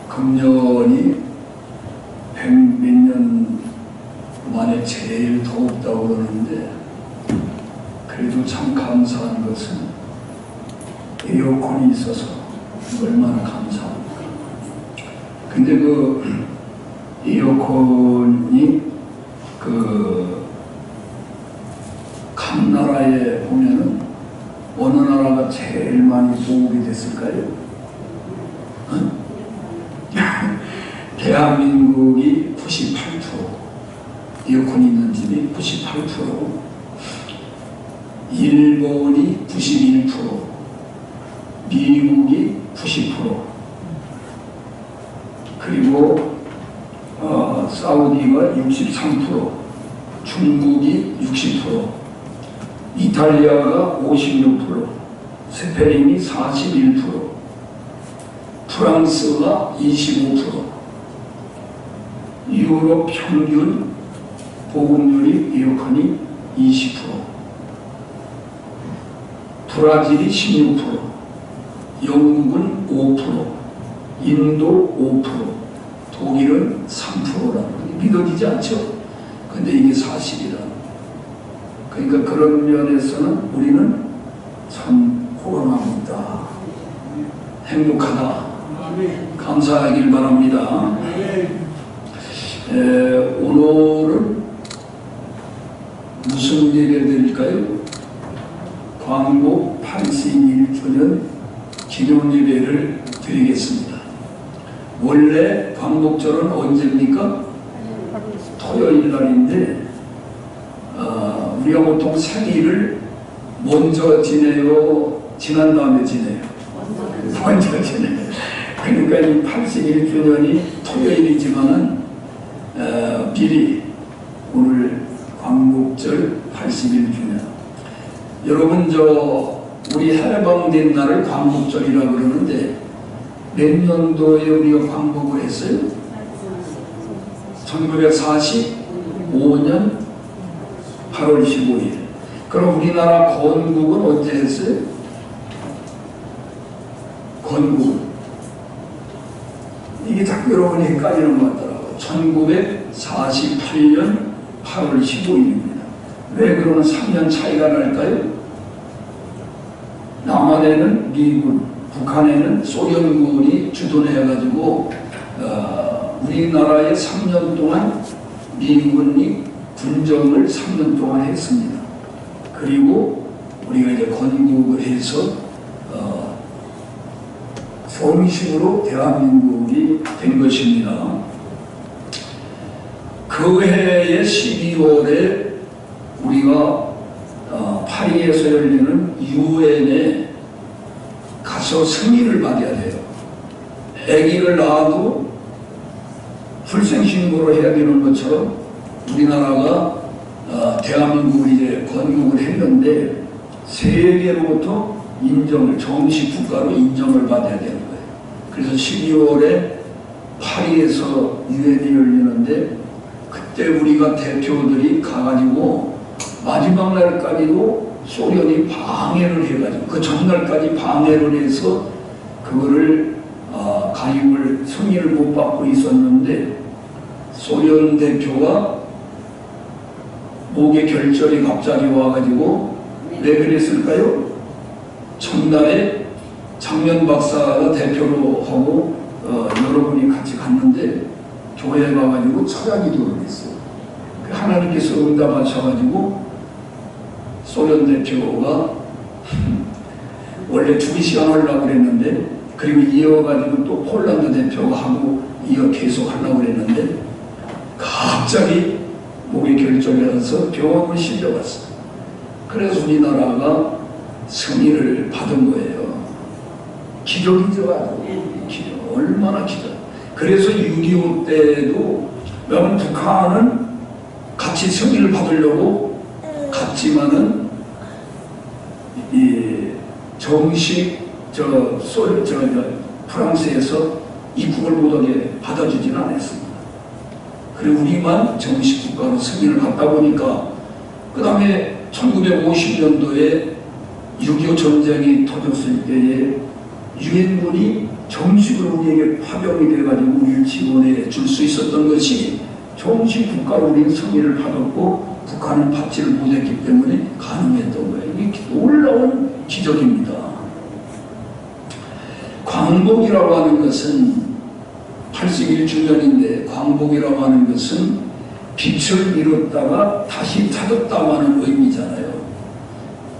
금년이 100몇 년 만에 제일 더웠다고 그러는데, 그래도 참 감사한 것은 에어컨이 있어서 얼마나 감사합니까. 근데 그 에어컨이 각 나라에 보면은 어느 나라가 제일 많이 보급이 됐을까요? 대한민국이 98%, 에어컨이 있는 집이 98%, 일본이 91%, 미국이 90%, 그리고 사우디가 63%, 중국이 60%, 이탈리아가 56%, 스페인이 41%, 프랑스가 25%, 유럽 평균 보급률이 에어컨이 20%, 브라질이 16%, 영국은 5%, 인도 5%, 독일은 3%라는 게 믿어지지 않죠? 근데 이게 사실이라. 그러니까 그런 면에서는 우리는 참 호강하고 있다. 행복하다. 감사하길 바랍니다. 오늘은 무슨 예배 드릴까요? 광복 81주년 기념 예배를 드리겠습니다. 원래 광복절은 언제입니까? 토요일 날인데, 우리가 보통 생일을 먼저 지내요? 지난 다음에 지내요? 먼저 지내요. 그러니까 이 81주년이 토요일이지만은 미리 오늘 광복절 81주년. 여러분 우리 해방된 날을 광복절이라고 그러는데 몇 년도에 우리가 광복을 했어요? 1945년 8월 15일. 그럼 우리나라 건국은 언제 했어요? 건국. 이게 자꾸 여러분이 헷갈리는 것 같더라고요. 1948년 8월 15일입니다. 왜 그러면 3년 차이가 날까요? 남한에는 미군, 북한에는 소련군이 주둔해가지고 우리나라에 3년 동안 미군이 군정을 3년 동안 했습니다. 그리고 우리가 이제 건국을 해서 정식으로 대한민국이 된 것입니다. 그 해의 12월에 우리가 파리에서 열리는 유엔에 가서 승인을 받아야 돼요. 아기를 낳아도 출생신고를 해야 되는 것처럼 우리나라가 대한민국을 이제 건국을 했는데 세계로부터 인정을, 정식 국가로 인정을 받아야 되는 거예요. 그래서 12월에 파리에서 유엔이 열리는데 그때 우리가 대표들이 가가지고 마지막 날까지도 소련이 방해를 해가지고 그 전날까지 방해를 해서 그거를 가입을 승인을 못 받고 있었는데 소련 대표가 목에 결절이 갑자기 와가지고 왜 그랬을까요? 첫날에 장면 박사가 대표로 하고 여러분이 같이 갔는데 교회에 가가지고 철야기도를 했어요. 하나님께서 응답하셔가지고 소련 대표가 원래 2시간 하려고 그랬는데 그리고 이어가지고 또 폴란드 대표가 하고 이어 계속 하려고 그랬는데 갑자기 목에 결절이 와서 병원을 실려갔어요. 그래서 우리나라가 승인을 받은 거예요. 기적이죠. 기적. 얼마나 기적. 그래서 6.25 때도 왜냐하면 북한은 같이 승인을 받으려고 갔지만은 이 정식 프랑스에서 입국을 못하게 받아주지는 않았습니다. 그리고 우리만 정식 국가로 승인을 받다 보니까 그 다음에 1950년도에 6.25 전쟁이 터졌을 때에 유엔군이 정식으로 우리에게 파병이 돼가지고 우리를 지원해 줄 수 있었던 것이 정식 국가로 우리는 승리를 받았고 북한은 받지를 못했기 때문에 가능했던 거예요. 이게 놀라운 기적입니다. 광복이라고 하는 것은 81주년인데 광복이라고 하는 것은 빛을 잃었다가 다시 찾았다고 하는 의미잖아요.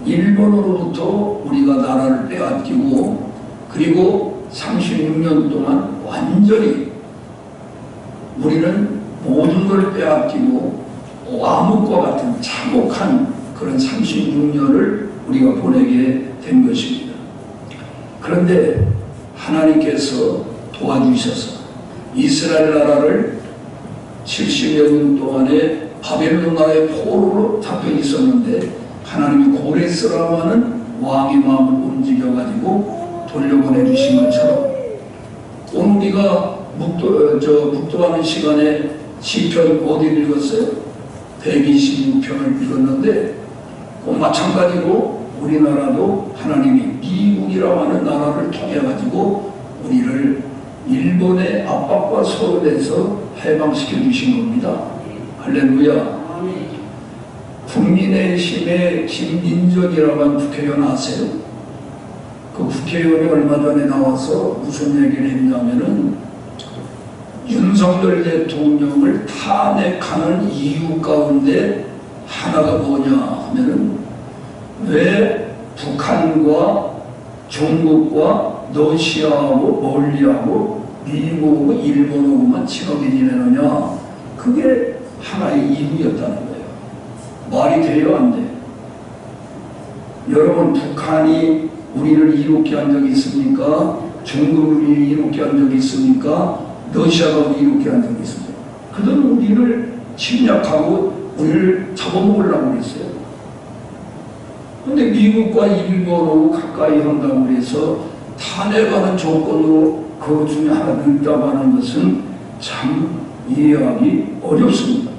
일본으로부터 우리가 나라를 빼앗기고 그리고 36년 동안 완전히 우리는 모든 걸 빼앗기고 암흑과 같은 참혹한 그런 36년을 우리가 보내게 된 것입니다. 그런데 하나님께서 도와주셔서 이스라엘 나라를 70여 년 동안에 바벨론 나라의 포로로 잡혀 있었는데 하나님이 고레스라고 하는 왕의 마음을 움직여가지고 돌려보내 주신 것처럼 오늘 우리가 묵도하는 시간에 시편 어디를 읽었어요? 126편을 읽었는데 마찬가지로 우리나라도 하나님이 미국이라고 하는 나라를 통해 가지고 우리를 일본의 압박과 소련에서 해방시켜 주신 겁니다. 할렐루야. 국민의힘의 김민정이라고 하는 국회의원 아세요? 그 국회의원이 얼마 전에 나와서 무슨 얘기를 했냐면은 윤석열 대통령을 탄핵하는 이유 가운데 하나가 뭐냐 하면은 왜 북한과 중국과 러시아하고 멀리하고 미국하고 일본하고만 친하게 지내느냐, 그게 하나의 이유였다는 거예요. 말이 돼요, 안 돼요? 여러분, 북한이 우리를 이롭게 한 적이 있습니까? 중국이 이롭게 한 적이 있습니까? 러시아가 우리 이롭게 한 적이 있습니까? 그들은 우리를 침략하고 우리를 잡아먹으려고 그랬어요. 그런데 미국과 일본하고 가까이 한다고 해서 탄핵하는 조건으로 그 중에 하나 넣었다고 하는 것은 참 이해하기 어렵습니다.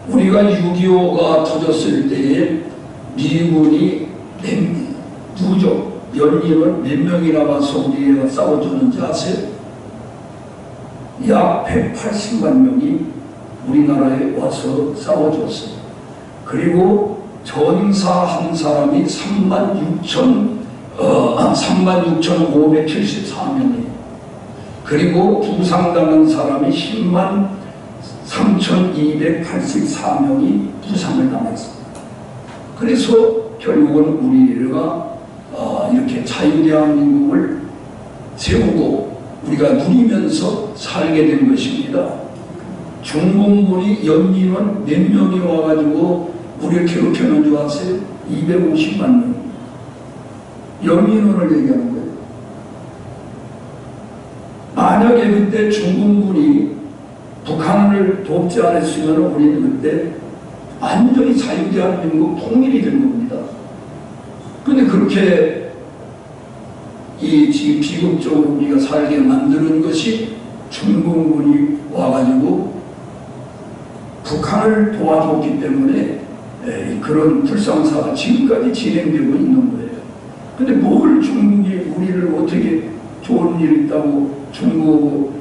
우리가 6.25가 터졌을 때에 미군이 누적 연인을 몇 명이나 와서 우리가 싸워줬는지 아세요? 약 180만 명이 우리나라에 와서 싸워줬어요. 그리고 전사 한 사람이 36,574명이에요. 그리고 부상당한 사람이 10만 3,284명이 부상을 당했습니다. 그래서 결국은 우리가 이렇게 자유대한민국을 세우고 우리가 누리면서 살게 된 것입니다. 중공군이 연민원 몇 명이 와가지고 우리를 괴롭혀놓은 줄 아세요? 250만 명. 연민원을 얘기하는 거예요. 만약에 그때 중공군이 북한을 돕지 않았으면 우리는 그때 완전히 자유대한민국 통일이 된 겁니다. 그런데 그렇게 지금 비극적으로 우리가 살게 만드는 것이 중공군이 와가지고 북한을 도와줬기 때문에 그런 불상사가 지금까지 진행되고 있는 거예요. 근데 뭘 중국이 우리를 어떻게 좋은 일 있다고 중국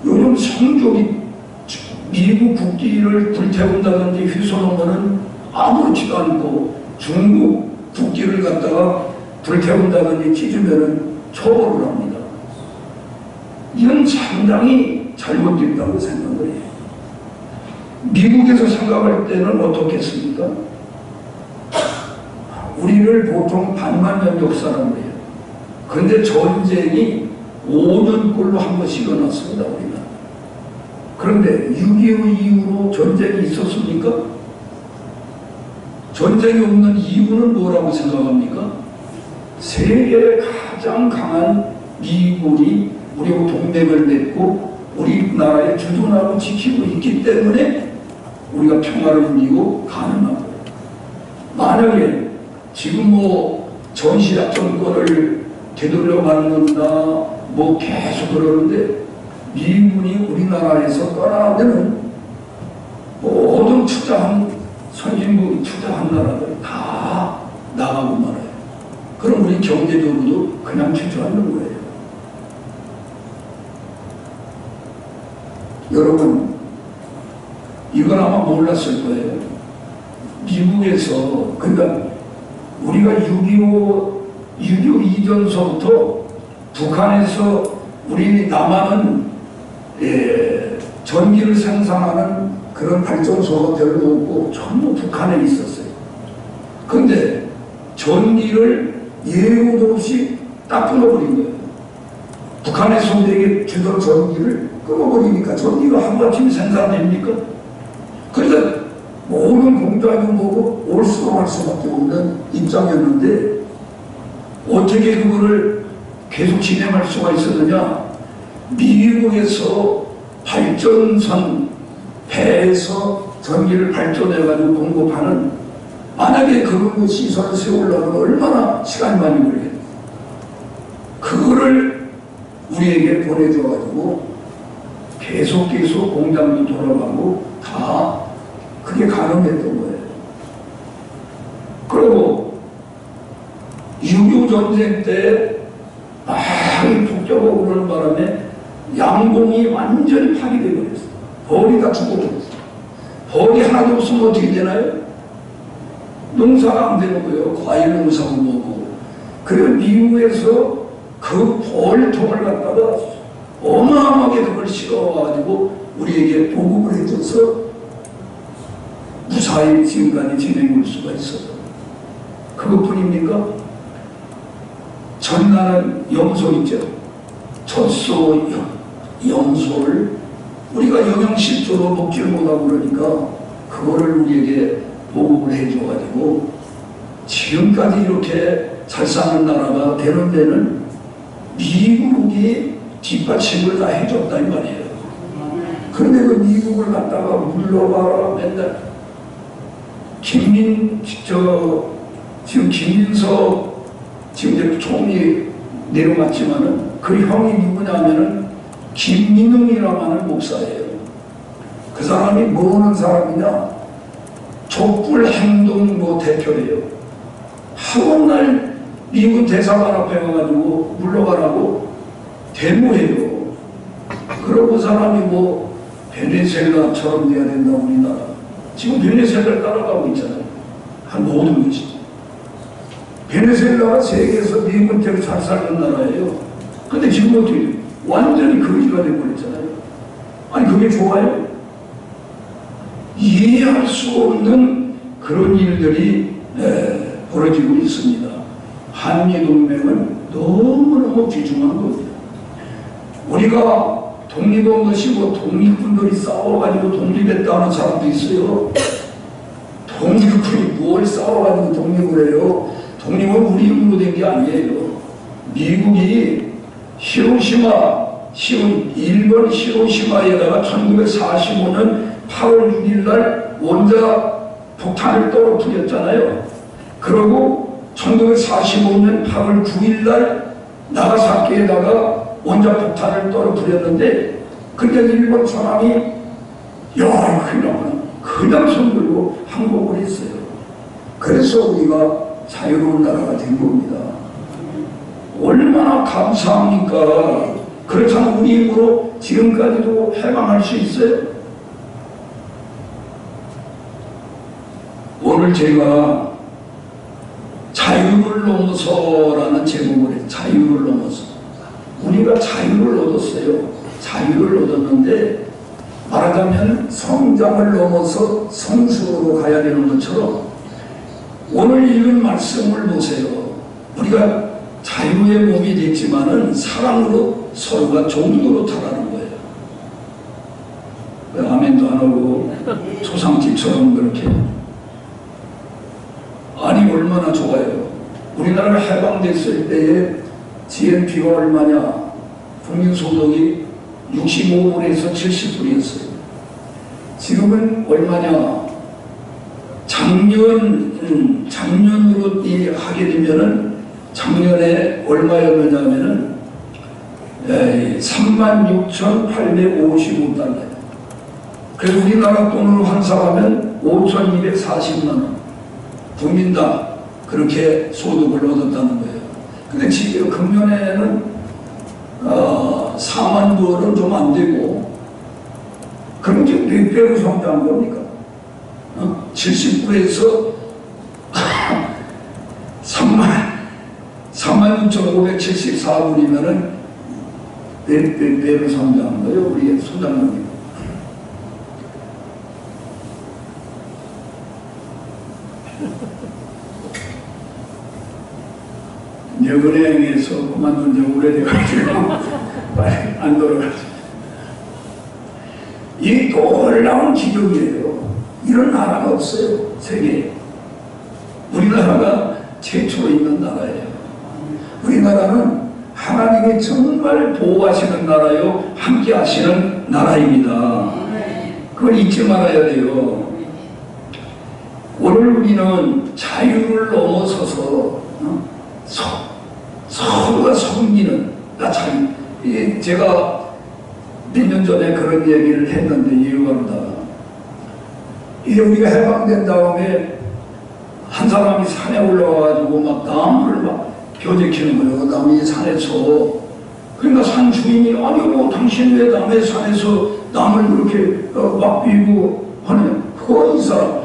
요즘 성적이 미국 국기를 불태운다든지 휘소놓으면 아무렇지도 않고 중국 국기를 갖다가 불태운다든지 찢으면 처벌을 합니다. 이건 상당히 잘못됐다고 생각을 해요. 미국에서 생각할 때는 어떻겠습니까? 우리를 보통 반만 년 역사라고 해요. 그런데 전쟁이 5년꼴로 한 번씩 일어났습니다, 우리가. 그런데 6.25 이후로 전쟁이 있었습니까? 전쟁이 없는 이유는 뭐라고 생각합니까? 세계의 가장 강한 미군이 우리하고 동맹을 맺고 우리나라에 주둔하고 지키고 있기 때문에 우리가 평화를 누리고 가능한 거예요. 만약에 지금 전시작전권을 되돌려 받는다 계속 그러는데 미군이 우리나라에서 떠나면은 모든 투자한 선진국 투자한 나라들 다 나가고 말아요. 그럼 우리 경제적으로도 그냥 주저앉는 거예요. 여러분, 이건 아마 몰랐을 거예요. 미국에서, 그러니까 우리가 6.25 이전서부터 북한에서 우리 남한은 전기를 생산하는 그런 발전소가 별로 없고 전부 북한에 있었어요. 그런데 전기를 예고도 없이 딱 끊어버린 거예요. 북한에서 우리에게 주던 전기를 끊어버리니까 전기가 하루아침에 생산됩니까? 그러니까 모든 공장이 뭐고 올 수가 갈 수밖에 없는 입장이었는데 어떻게 그거를 계속 진행할 수가 있었느냐? 미국에서 발전선 배에서 전기를 발전해가지고 공급하는, 만약에 그런 시설을 세우려면 얼마나 시간이 많이 걸리겠어요. 그거를 우리에게 보내줘가지고 계속 공장도 돌아가고 다 그게 가능했던 거예요. 그리고 6.25 전쟁 때 많이 북적하고 그러는 바람에 양봉이 완전히 파괴되어 버렸어요. 벌이 다 죽어버렸어요. 벌이 하나도 없으면 어떻게 되나요? 농사가 안 되는 거예요. 과일 농사고 뭐고. 그래서 미국에서 그 벌통을 갖다가 어마어마하게 그걸 실어와가지고 우리에게 보급을 해줘서 무사히 지금까지 진행할 수가 있어요. 그것뿐입니까? 전나는 염소 있죠. 젖소, 염소를 우리가 영양실조로 먹지를 못하고 그러니까 그거를 우리에게 보급을 해줘가지고 지금까지 이렇게 잘 사는 나라가 되는 데는 미국이 뒷받침을 다 해줬다 이 말이에요. 그런데 그 미국을 갖다가 물러가라 맨날 지금 김민석 지금 총리 내려갔지만은 그 형이 누구냐면은 김민웅이라고 하는 목사예요. 그 사람이 뭐 하는 사람이냐? 촛불행동부 대표래요. 하루날 미군 대사관 앞에 가가지고 물러가라고 데모해요. 그러고 그 사람이 뭐 베네수엘라처럼 돼야 된다 우리나라. 지금 베네수엘라를 따라가고 있잖아요. 한 모든 것이. 베네수엘라가 세계에서 미군대로 잘 살던 나라예요. 근데 지금 어떻게 돼요? 완전히 거지가 돼버렸잖아요. 아니 그게 좋아요? 이해할 수 없는 그런 일들이 벌어지고 있습니다. 한미동맹은 너무너무 귀중한 겁니다. 우리가 독립한 것이 뭐 독립군들이 싸워가지고 독립했다 하는 사람도 있어요. 독립군이 뭘 싸워가지고 독립을 해요? 독립은 우리 힘으로 된 게 아니에요. 미국이 일본 히로시마에다가 1945년 8월 6일 날 원자 폭탄을 떨어뜨렸잖아요. 그리고 1945년 8월 9일 날 나가사키에다가 원자 폭탄을 떨어뜨렸는데 그때 일본 사람이 그냥 손 들고 항복을 했어요. 그래서 우리가 자유로운 나라가 된 겁니다. 얼마나 감사합니까? 그렇다면 우리 힘으로 지금까지도 해방할 수 있어요? 오늘 제가 자유를 넘어서라는 제목을 해요. 자유를 넘어서. 우리가 자유를 얻었어요. 자유를 얻었는데 말하자면 성장을 넘어서 성숙으로 가야 되는 것처럼 오늘 읽은 말씀을 보세요. 우리가 자유의 몸이 됐지만은 사랑으로 서로가 종로로 타라는 거예요. 왜 아멘도 안 하고 초상집처럼 그렇게. 아니 얼마나 좋아요. 우리나라가 해방됐을 때에 GNP가 얼마냐? 국민소득이 65불에서 70불이었어요. 지금은 얼마냐? 작년으로 하게 되면은 작년에 얼마였느냐면은 36,855달러예요. 그래서 우리나라 돈으로 환산하면 5,240만 원 국민당 그렇게 소득을 얻었다는 거예요. 근데 지금 금년에는 4만 불은 좀 안 되고, 그럼 지금 몇 배로 성장한 겁니까? 70불에서 36,574불이면은 몇 배로 성장한 거예요, 우리 소장님? 여은행에서 그만둔 지 오래돼가지고 안 돌아가죠. 이 놀라운 기적이에요. 이런 나라가 없어요, 세계에. 우리나라가 최초로 있는 나라예요. 우리나라는 하나님이 정말 보호하시는 나라요, 함께 하시는 나라입니다. 그걸 잊지 말아야 돼요. 오늘 우리는 자유를 넘어서서 서로가 섬기는 자유. 제가 몇 년 전에 그런 얘기를 했는데 이유가 우리가 해방된 다음에 한 사람이 산에 올라와가지고 막 나무를 막 벼제키는 거예요. 남이 산에서. 그러니까 산 주인이 아니 뭐 당신 왜 남의 산에서 나무를 그렇게 막 비고 하냐. 그거 이 사람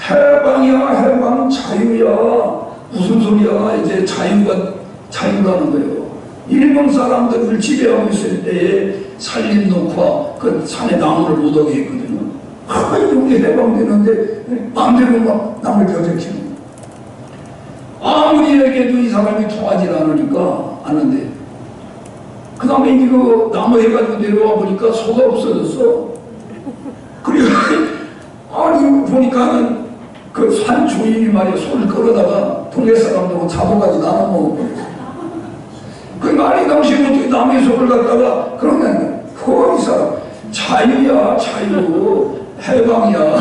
해방이야, 해방, 자유야. 무슨 소리야. 이제 자유라는 거예요. 일본 사람들을 지배하고 있을 때에 살림 놓고 그 산에 나무를 못 오게 했거든요. 이게 해방되는데 마음대로 막 남을 벼제키는 거예요. 아무리 얘기해도 이 사람이 통하지 않는데 그 다음에 이거 나무 해가지고 내려와 보니까 소가 없어졌어. 그리고 아니 보니까는 그 산 주인이 말이야 소를 끌어다가 동네 사람들하고 잡아가지고 나눠 먹었거든요. 그러니까 아니 당신 어떻게 남의 소를 갖다가 그러냐. 그 이 사람 자유야, 자유, 해방이야.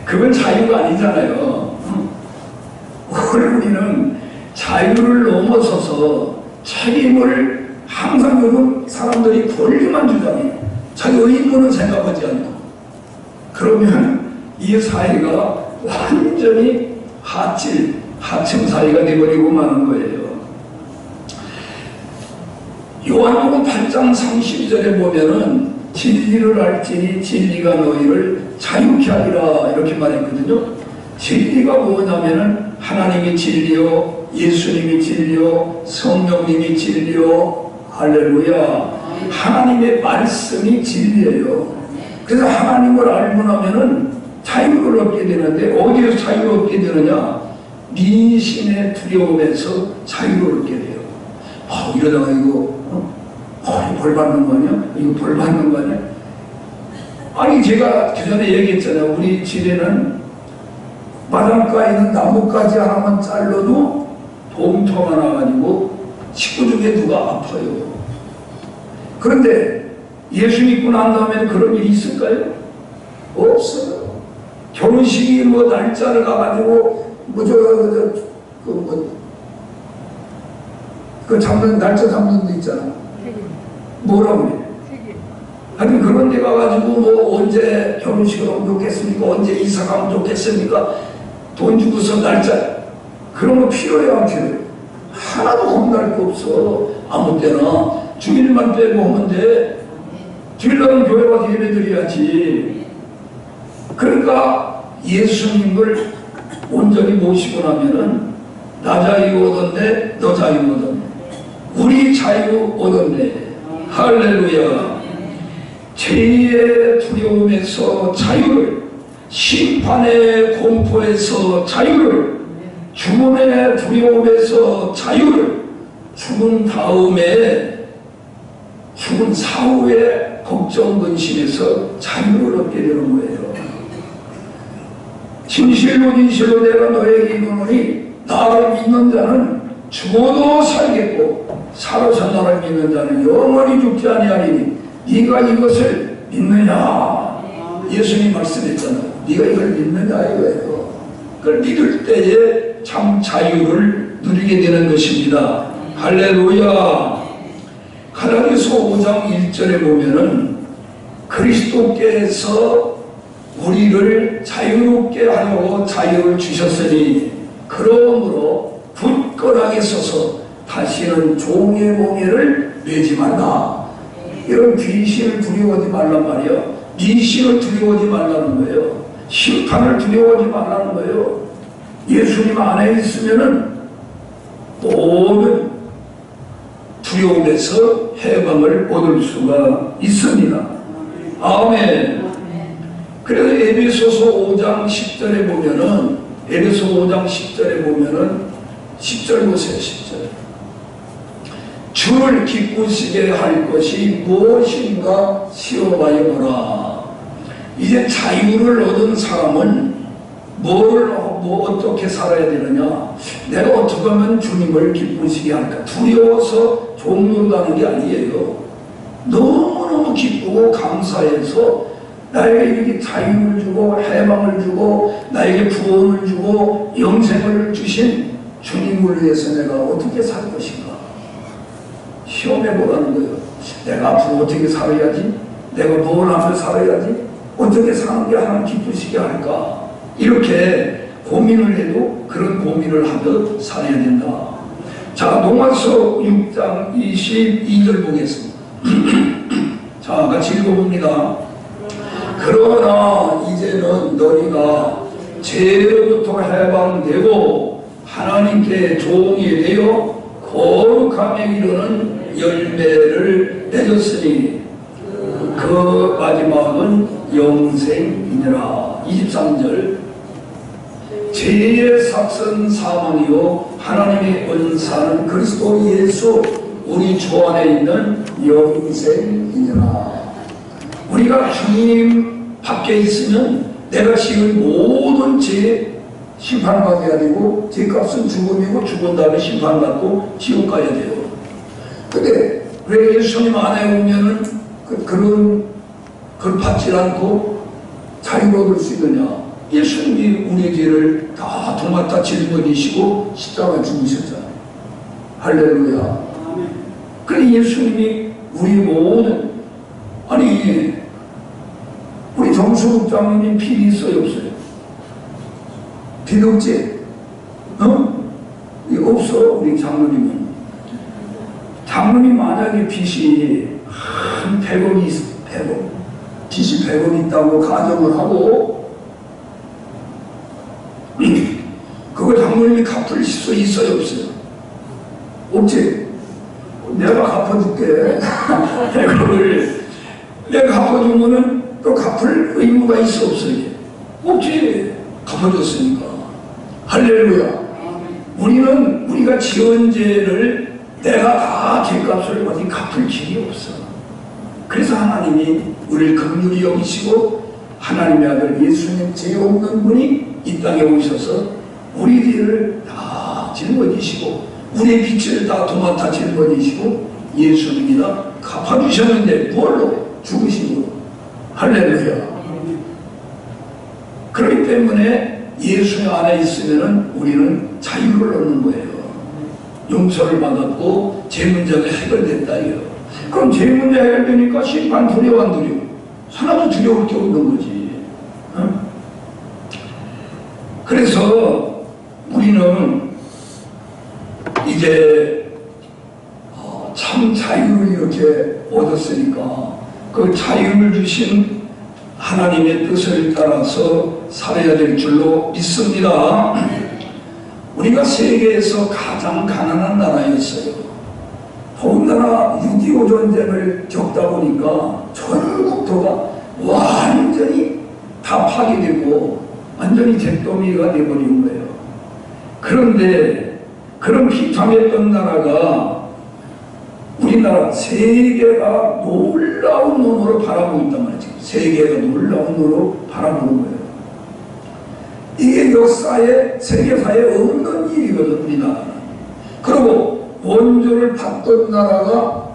그건 자유가 아니잖아요. 오늘 우리는 자유를 넘어서서 책임을 항상 요즘 사람들이 권리만 주장해. 자기 의인권은 생각하지 않고. 그러면 이 사회가 완전히 하층 사회가 되어버리고 마는 거예요. 요한복음 8장 32절에 보면은 진리를 알지니 진리가 너희를 자유케 하리라 이렇게 말했거든요. 진리가 뭐냐면은 하나님이 진리요, 예수님이 진리요, 성령님이 진리요. 할렐루야. 하나님의 말씀이 진리예요. 그래서 하나님을 알고 나면은 자유를 얻게 되는데 어디에서 자유를 얻게 되느냐? 민심의 두려움에서 자유를 얻게 돼요. 이러다가 이거 벌 받는 거 아니야? 이거 벌 받는 거 아니야? 아니 제가 그전에 얘기했잖아요. 우리 집에는 바닷가에 있는 나뭇가지 하나만 잘라도 봉투가 나가지고 식구 중에 누가 아파요. 그런데 예수 믿고 난 다음에 그런 일이 있을까요? 없어요. 결혼식이 뭐 날짜를 가가지고 잡는 날짜 잡는 데 있잖아. 뭐라고 그래? 하여튼 그런 데 가가지고 뭐 언제 결혼식을 하면 좋겠습니까? 언제 이사 가면 좋겠습니까? 돈 주고서 날짜 그런 거 필요해요, 안 필요해요? 하나도 겁날 거 없어. 아무 때나 주일만 빼고 하면 돼. 주일날은 교회 와서 예배 드려야지. 그러니까 예수님을 온전히 모시고 나면은 나 자유 얻었네, 너 자유 얻었네. 우리 자유 얻었네. 할렐루야. 죄의 두려움에서 자유를, 심판의 공포에서 자유를, 죽음의 두려움에서 자유를, 죽은 사후의 걱정 근심에서 자유를 얻게 되는 거예요. 진실로 내가 너에게 이르노니 나를 믿는 자는 죽어도 살겠고 살아서 나를 믿는 자는 영원히 죽지 아니하리니 네가 이것을 믿느냐? 예수님 말씀했잖아요. 네가 이걸 믿느냐 이거예요. 그걸 믿을 때에 참 자유를 누리게 되는 것입니다. 할렐루야. 갈라디아서 5장 1절에 보면은 그리스도께서 우리를 자유롭게 하려고 자유를 주셨으니 그러므로 굳건하게 서서 다시는 종의 몽에를 매지 말라. 이런 귀신을 두려워하지 말란 말이야. 미신을 두려워하지 말라는 거예요. 심판을 두려워하지 말라는 거예요. 예수님 안에 있으면은 모든 두려움에서 해방을 얻을 수가 있습니다. 아멘. 그래서 에베소서 5장 10절에 보면은, 에베소 5장 10절에 보면은 10절 보세요. 10절. 주를 기쁘시게 할 것이 무엇인가 시험하여 보라. 이제 자유를 얻은 사람은 어떻게 살아야 되느냐? 내가 어떻게 하면 주님을 기쁘시게 할까? 두려워서 종로가는 게 아니에요. 너무너무 기쁘고 감사해서 나에게 이렇게 자유를 주고 해방을 주고 나에게 구원을 주고 영생을 주신 주님을 위해서 내가 어떻게 살 것인가? 시험해 보라는 거예요. 내가 앞으로 어떻게 살아야지? 내가 뭘 하며 살아야지? 어떻게 사는 게 하나님 기쁘시게 할까? 이렇게 고민을 해도 그런 고민을 하며 살아야 된다. 자, 로마서 6장 22절 보겠습니다. 자, 같이 읽어봅니다. 그러나 이제는 너희가 죄로부터 해방되고 하나님께 종이 되어 거룩함에 이르는 열매를 맺었으니 그 마지막은 영생이니라. 23절. 죄의 삭선 사망이요 하나님의 은사는 그리스도 예수 우리 주 안에 있는 영생이니라. 우리가 주님 밖에 있으면 내가 지은 모든 죄 심판받아야 되고 죄값은 죽음이고 죽은 다음에 심판받고 지옥 가야 돼요. 근데 왜 예수님 안에 오면은 그걸 받지 않고 자유를 얻을 수 있느냐? 예수님이 우리의 죄를 다 도맡아 짊어지시고 십자가 죽으셨잖아요. 할렐루야. 그래 예수님이 우리 모든, 아니 우리 정수국 장로님 빚이 있어요 없어요? 빚 없지? 이거 없어. 우리 장로님은. 장로님 만약에 빚이 한 100원이 있어, 100원. 빚이 100원 있다고 가정을 하고 그걸 장로님이 갚을 수 있어요 없어요? 없지? 내가 갚아줄게. 100원을 내가 갚아주면은 또 갚을 의무가 있어 없어요? 없지. 갚아줬으니까. 할렐루야. 우리가 지은 죄를 내가 다 죄값을 어디 갚을 길이 없어. 그래서 하나님이 우리를 긍휼히 여기시고 하나님의 아들 예수님 죄 없는 분이 이 땅에 오셔서 우리 죄를 다 짊어지시고 우리의 빚을 다 도맡아 짊어지시고 예수님이 다 갚아주셨는데 뭘로? 죽으시고. 할렐루야. 그렇기 때문에 예수 안에 있으면 우리는 자유를 얻는 거예요. 용서를 받았고 죄 문제가 해결됐다 이요. 그럼 죄 문제 해결되니까 심판 두려워 안 두려워? 하나도 두려울 게 없는 거지. 그래서 우리는 이제 참 자유를 이렇게 얻었으니까 그 자유를 주신 하나님의 뜻을 따라서 살아야 될 줄로 믿습니다. 우리가 세계에서 가장 가난한 나라였어요. 더군다나 6.25 전쟁을 겪다 보니까 전 국토가 완전히 다 파괴되고 완전히 잿더미가 되어버린 거예요. 그런데 그런 비참했던 나라가 우리나라 세계가 놀라운 눈으로 바라보고 있단 말이죠. 세계가 놀라운 눈으로 바라보는 거예요. 이게 역사에 세계사에 없는 일이거든 우리나라는. 그리고 원조를 받던 나라가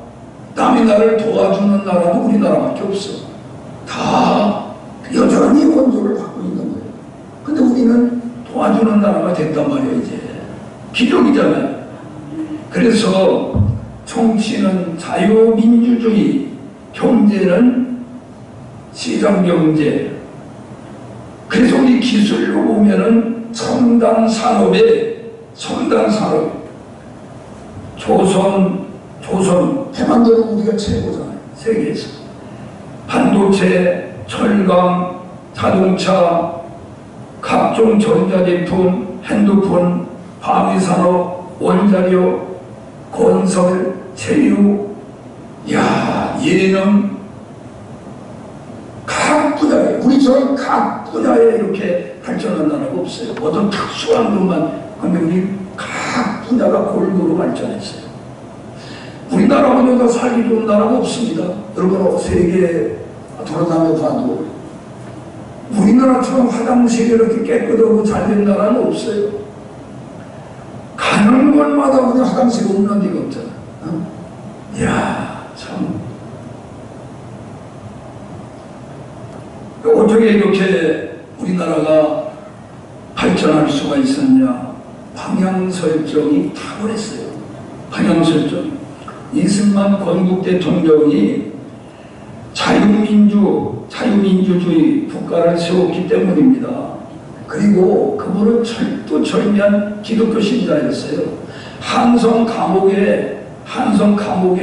남의 나라를 도와주는 나라도 우리나라밖에 없어. 다 여전히 원조를 받고 있는 거예요. 근데 우리는 도와주는 나라가 됐단 말이에요. 이제 기적이잖아요. 그래서 정치는 자유민주주의, 경제는 시장경제. 그래서 우리 기술로 보면은 첨단 산업, 조선, 대만도는 우리가 최고잖아요. 세계에서. 반도체, 철강, 자동차, 각종 전자제품, 핸드폰, 방위산업, 원자료, 건설, 체육, 예능, 각 분야에, 우리처럼 각 분야에 이렇게 발전한 나라가 없어요. 어떤 특수한 것만, 근데 우리 각 분야가 골고루 발전했어요. 우리나라보다 살기 좋은 나라가 없습니다. 여러분, 세계에 돌아다녀 봐도 우리나라처럼 화장실이 이렇게 깨끗하고 잘된 나라는 없어요. 가는 곳마다 우리 화장실 없는 데가 없잖아. 참. 어떻게 이렇게 우리나라가 발전할 수가 있었냐? 방향설정이 탁월했어요. 방향설정. 이승만 건국 대통령이 자유민주주의 국가를 세웠기 때문입니다. 그리고 그분은 철두철미한 기독교 신자였어요. 한성 감옥에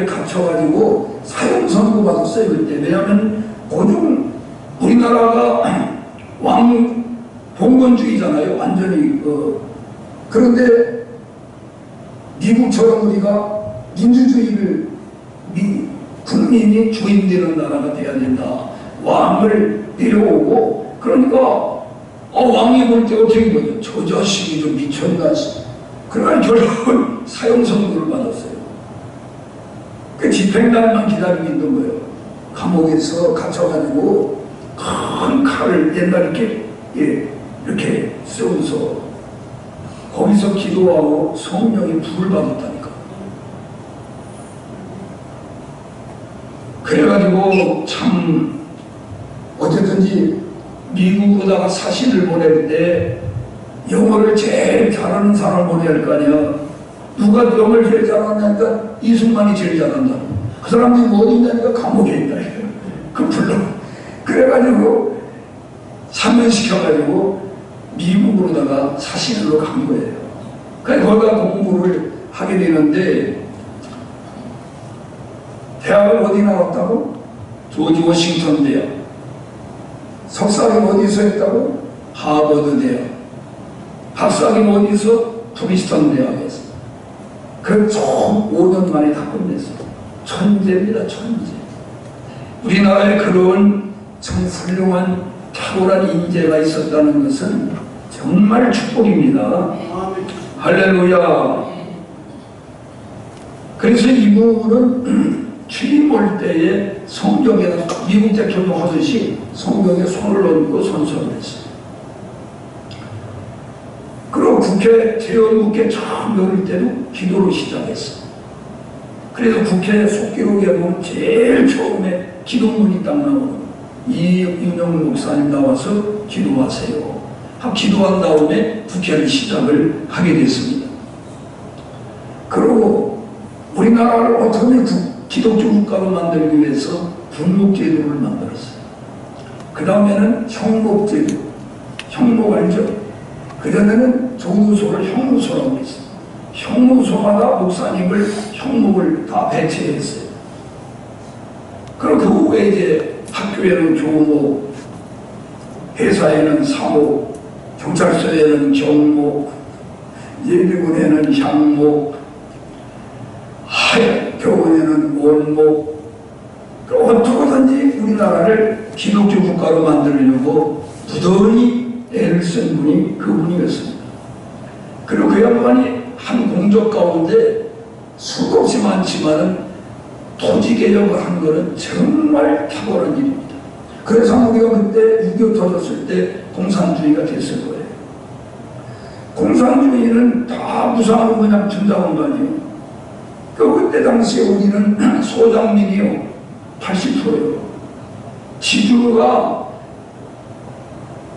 갇혀가지고 사형 선고받았어요. 그때. 왜냐하면 고종 우리나라가 봉건주의잖아요. 완전히. 그런데 미국처럼 우리가 민주주의를 국민이 주인 되는 나라가 돼야 된다. 왕을 내려오고, 그러니까 왕이 볼 때 어떻게 보죠? 저 자식이 좀 미쳤나. 그러나 결국은 사형 선고를 받았어요. 그 집행날만 기다리고 있는 거예요. 감옥에서 갇혀가지고 큰 칼을 옛날 이렇게 쏘면서 거기서 기도하고 성령이 불을 받았다니까. 그래가지고 참 어쨌든지 미국으로다가 사신을 보낼 때 영어를 제일 잘하는 사람을 보내야 할 거 아니야. 누가 영어를 제일 잘하냐니까 이승만이 제일 잘한다. 그 사람들이 어디 있냐니까 감옥에 있다. 그 불러. 그래가지고 사면시켜가지고 미국으로다가 사신으로 간 거예요. 그래서 거기가 공부를 하게 되는데, 대학을 어디 나왔다고? 조지 워싱턴 대학. 석사학위 어디서 했다고? 하버드 대학. 박사학위 어디서? 프리스턴 대학에서. 그 총 5년 만에 다 끝냈어요. 천재입니다, 천재. 우리나라에 그런 참 훌륭한 탁월한 인재가 있었다는 것은 정말 축복입니다. 할렐루야. 그래서 이 부분은 취임 올 때에 성경에 미국 대통령 하듯이 성경에 손을 얹고 선서를 했어요. 그리고 재헌국회 처음 열릴 때도 기도로 시작했어요. 그래서 국회 속기록에 보면 제일 처음에 기도문이 딱 나오는 이윤영 목사님 나와서 기도하세요. 기도한 다음에 국회를 시작을 하게 됐습니다. 그리고 우리나라를 어떻게 기독교 국가로 만들기 위해서 분목제도를 만들었어요. 그 다음에는 형목제도. 형목 알죠? 그전에는 조무소를 형무소라고 했어요. 형무소마다 목사님을 형목을 다 배치했어요. 그리고 그 후에 이제 학교에는 교목, 회사에는 사목, 경찰서에는 경목, 예비군에는 향목, 교원에는 원목. 어떻게든지 우리나라를 기독교 국가로 만들려고 부단히 애를 쓴 분이 그분이었습니다. 그리고 그 양반이 한 공적 가운데 수없이 많지만은 토지 개혁을 한 거는 정말 탁월한 일입니다. 그래서 우리가 그때 6.25 터졌을 때 공산주의가 됐을 거예요. 공산주의는 다 무상으로 그냥 준다는 거 아니에요. 그때 당시에 우리는 소장민이요 80%예요. 지주가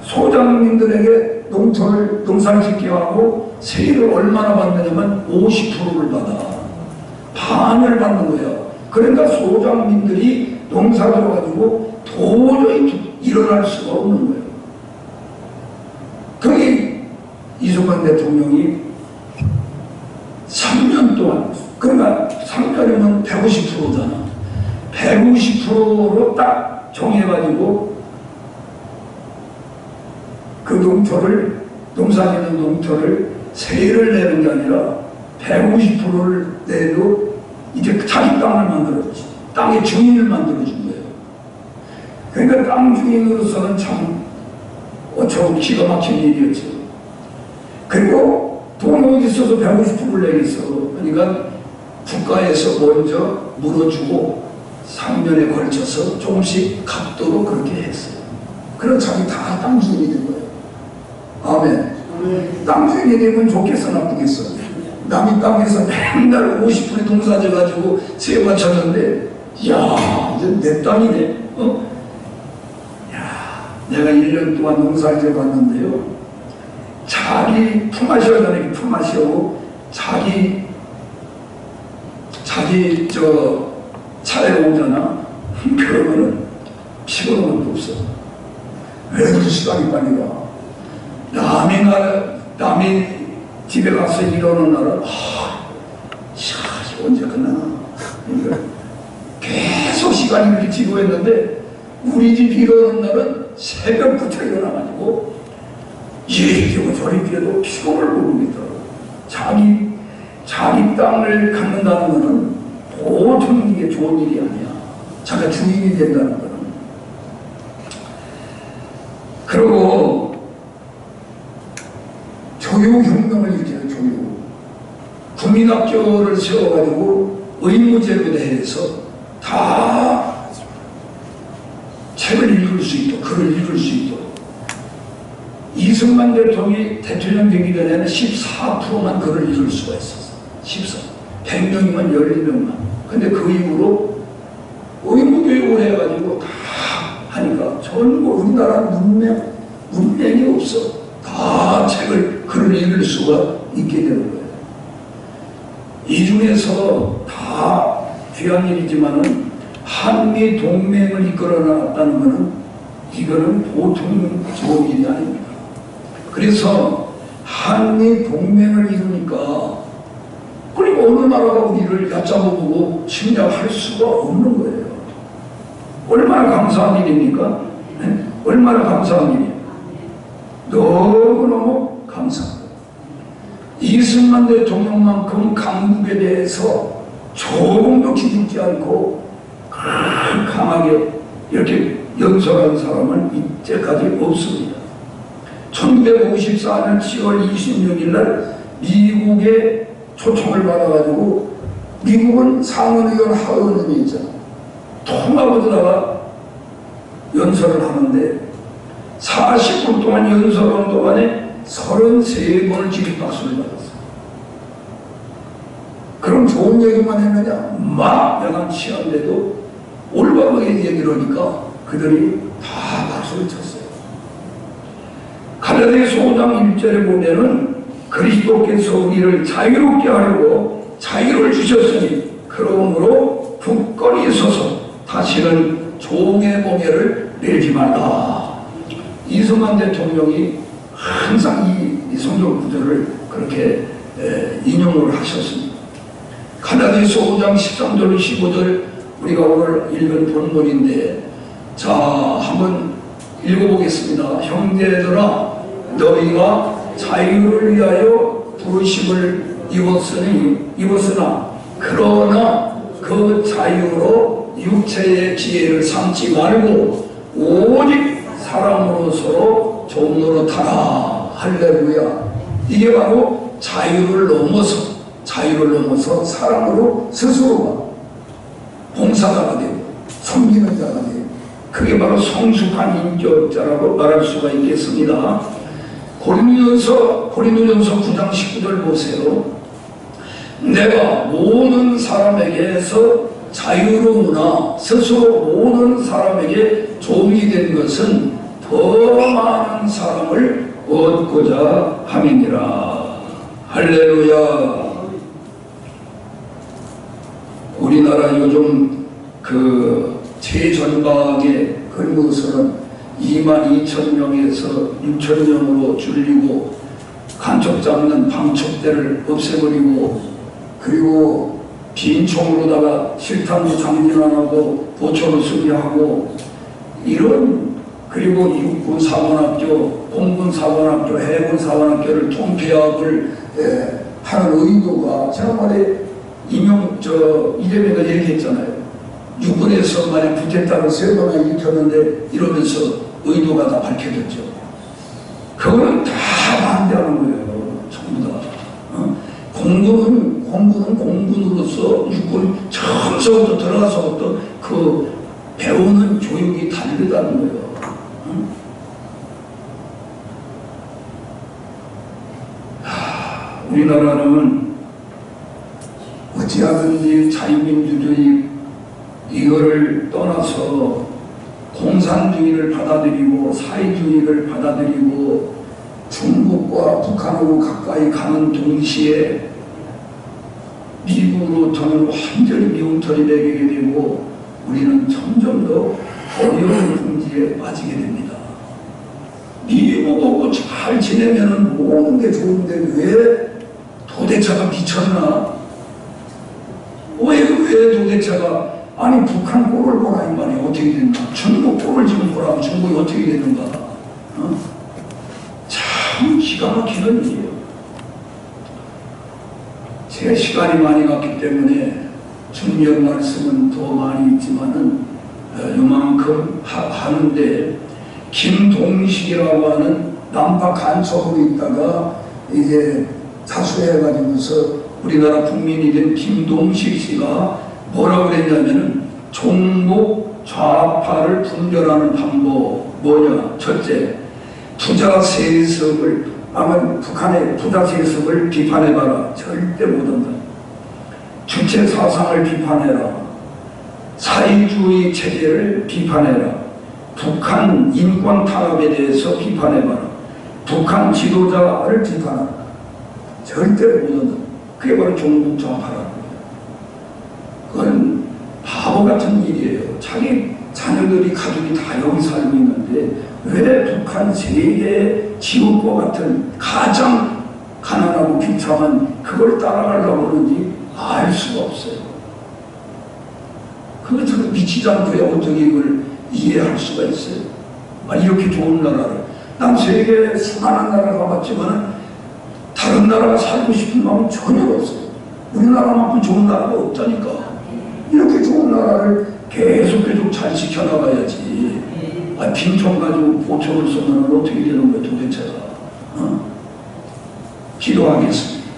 소장민들에게 농사를 짓게 하고 세율을 얼마나 받느냐면 50%를 받아. 반을 받는 거예요. 그러니까 소장민들이 농사를 가지고 도저히 일어날 수가 없는 거예요. 거기 이승만 대통령이 3년 동안, 그러니까 3년이면 150%잖아. 150%로 딱 정해가지고 그 농토를, 농사짓는 농토를 세를 내는 게 아니라 150%를 내도 이제 자기 땅을 만들어주지. 땅의 주인을 만들어준 거예요. 그러니까 땅 주인으로서는 참 어처구니 기가 막힌 일이었죠. 그리고 돈이 어디 있어서 150%를 내겠어. 그러니까 국가에서 먼저 물어주고 3년에 걸쳐서 조금씩 갚도록 그렇게 했어요. 그럼 자기 다 땅 주인이 된 거예요. 아멘. 땅 주인이 되면 좋겠어, 나쁘겠어? 남의 땅에서 맨날 50% 농사 져가지고 세 바쳤는데, 야, 이제 내 땅이네. 야, 내가 1년 동안 농사를 져봤는데요. 자기 품앗이하다니 품앗이하고 자기 차에 오잖아. 그러면은 피곤한 것도 없어. 왜 그렇게 시간이 빨리 가? 남의 집에 가서 일하는 날은 언제 끝나나? 그러니까 계속 시간이 이렇게 지루했는데 우리 집 일하는 날은 새벽부터 일어나가지고 이리 뛰고 저리 뛰어도 피곤을 모르겠더라고. 자기 땅을 갖는다는 것은 보통 이게 좋은 일이 아니야. 자기가 주인이 된다는 것은. 그리고 교육혁명을 일으켜요. 교육. 국민학교를 세워가지고 의무제로 대해서 다 책을 읽을 수 있도록, 글을 읽을 수 있도록. 이승만 대통령이 대통령 되기 전에는 14%만 글을 읽을 수가 있었어. 100명이면 11명만. 근데 그 이후로 의무교육을 해가지고 다 하니까 전부 우리나라 문맹이 없어. 다 글을 읽을 수가 있게 되는 거예요. 이 중에서 다 귀한 일이지만은 한미 동맹을 이끌어 나갔다는 것은 이거는 보통 좋은 일이 아닙니다. 그래서 한미 동맹을 이루니까 그리고 어느 나라가 우리를 얕잡아보고 침략할 수가 없는 거예요. 얼마나 감사한 일입니까? 네? 얼마나 감사한 일이에요. 너무너무 감사합니다. 이승만 대통령만큼 강국에 대해서 조금도 기죽지 않고 강하게 이렇게 연설한 사람은 이때까지 없습니다. 1954년 7월 26일 날 미국의 초청을 받아가지고 미국은 상원의원 하원의원이 있잖아. 통합으로다가 연설을 하는데 40분 동안 연설하는 동안에 33번을 기립박수를 받았어. 그럼 좋은 얘기만 했느냐? 막 내가 취한데도 올바르게 얘기를 하니까 그들이 다 박수를 쳤어요. 갈라디아서 5장 1절에 보면은 그리스도께서 우리를 자유롭게 하려고 자유를 주셨으니 그러므로 굳건히 서서 다시는 종의 멍에를 매지 말라. 이승만 대통령이 항상 이 성경 구절을 그렇게 인용을 하셨습니다. 갈라디아서 5장 13절 15절 우리가 오늘 읽은 본문인데, 자 한번 읽어보겠습니다. 형제들아, 너희가 자유를 위하여 부르심을 입었으나 그러나 그 자유로 육체의 지혜를 삼지 말고 오직 사람으로서 좀 노릇하라. 할렐루야. 이게 바로 자유를 넘어서 사람으로 스스로가 봉사자가 되고 섬기는 자가 되고, 그게 바로 성숙한 인격자라고 말할 수가 있겠습니다. 고린도전서 9장 19절 보세요. 내가 모든 사람에게서 자유로우나 스스로 모든 사람에게 종이 된 것은 더 많은 사람을 얻고자 함이니라. 할렐루야. 우리나라 요즘 그 최전방의 그리고서는 22,000명에서 6,000명으로 줄이고 간첩 잡는 방첩대를 없애버리고 그리고 빈총으로다가 실탄도 장진 안 하고 보초로 수비하고 이런 그리고 육군 사관학교, 공군 사관학교, 해군 사관학교를 통폐합을 하는 의도가 제가 말에 이재명이 얘기했잖아요. 육군에서 만약 부태타를 3번이나 일으켰는데 이러면서 의도가 다 밝혀졌죠. 그거는 다 반대하는 거예요. 전부 다. 공군은 공군으로서 육군 처음서부터 들어가서부터 그 배우는 교육이 다르다는 거예요. 우리나라는 어찌하든지 자유민주주의 이거를 떠나서 공산주의를 받아들이고 사회주의를 받아들이고 중국과 북한하고 가까이 가는 동시에 미국으로부터는 완전히 미움털이 매기게 되고 우리는 점점 더 어려운 풍지에 빠지게 됩니다. 미국하고 잘 지내면 모든 게 좋은데 왜 도대체가 미쳤나? 왜 도대체가 아니 북한 꼴을 보라 이 말이 어떻게 된다? 중국 꼴을 지금 보라면 중국이 어떻게 되는가? 참 기가 막히는 일이에요. 제 시간이 많이 갔기 때문에 중요한 말씀은 더 많이 있지만은 요만큼 하는데 김동식이라고 하는 남파 간첩으로 있다가 이제 자수해가지고서 우리나라 국민이 된 김동식 씨가 뭐라고 그랬냐면은 종목 좌파를 분별하는 방법 뭐냐? 첫째, 부자 세습을 아마 북한의 부자 세습을 비판해봐라. 절대 못한다. 주체 사상을 비판해라. 사회주의 체제를 비판해라. 북한 인권 탄압에 대해서 비판해봐라. 북한 지도자를 비판하라. 절대 못한다. 그게 바로 종북 좌파라는 거예요. 그건 바보 같은 일이에요. 자기 자녀들이 가족이 다 여기 살고 있는데 왜 북한 세계 지옥과 같은 가장 가난하고 비참한 그걸 따라가려고 하는지 알 수가 없어요. 그거 참 미치지 않고야 어떻게 이걸 이해할 수가 있어요. 이렇게 좋은 나라를 난 세계 수많은 나라 가봤지만 다른 나라가 살고 싶은 마음은 전혀 없어요. 우리나라만큼 좋은 나라가 없다니까. 이렇게 좋은 나라를 계속 잘 지켜나가야지. 빈총 가지고 보초를 쏘면 어떻게 되는 거야 도대체가. 기도하겠습니다.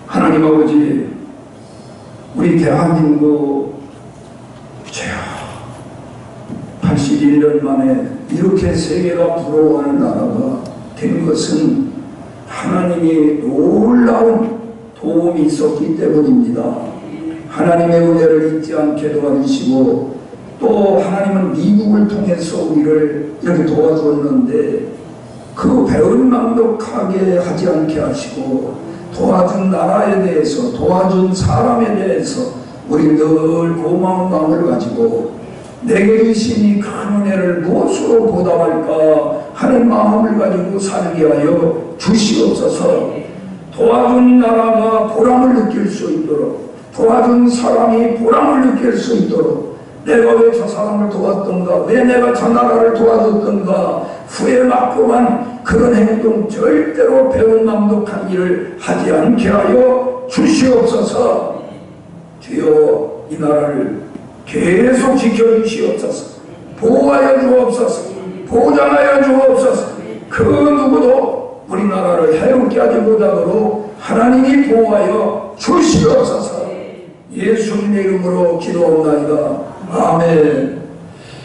하나님 아버지, 우리 대한민국 81년 만에 이렇게 세계가 부러워하는 나라가 된 것은 하나님이 놀라운 도움이 있었기 때문입니다. 하나님의 은혜를 잊지 않게 도와주시고 또 하나님은 미국을 통해서 우리를 이렇게 도와주었는데 그 배은망덕하게 하지 않게 하시고 도와준 나라에 대해서 도와준 사람에 대해서 우리 늘 고마운 마음을 가지고 내게 주신 이 큰 은혜를 무엇으로 보답할까 하는 마음을 가지고 살게 하여 주시옵소서. 도와준 나라가 보람을 느낄 수 있도록 도와준 사람이 보람을 느낄 수 있도록 내가 왜 저 사람을 도왔던가 왜 내가 저 나라를 도와줬던가 후회받고만 그런 행동 절대로 배은망덕한 일을 하지 않게 하여 주시옵소서. 주여 이 나라를 계속 지켜주시옵소서. 보호하여 주옵소서. 보장하여 주옵소서. 그 누구도 우리나라를 해롭게 하지 못하도록 하나님이 보호하여 주시옵소서. 예수님의 이름으로 기도합니다. 아멘.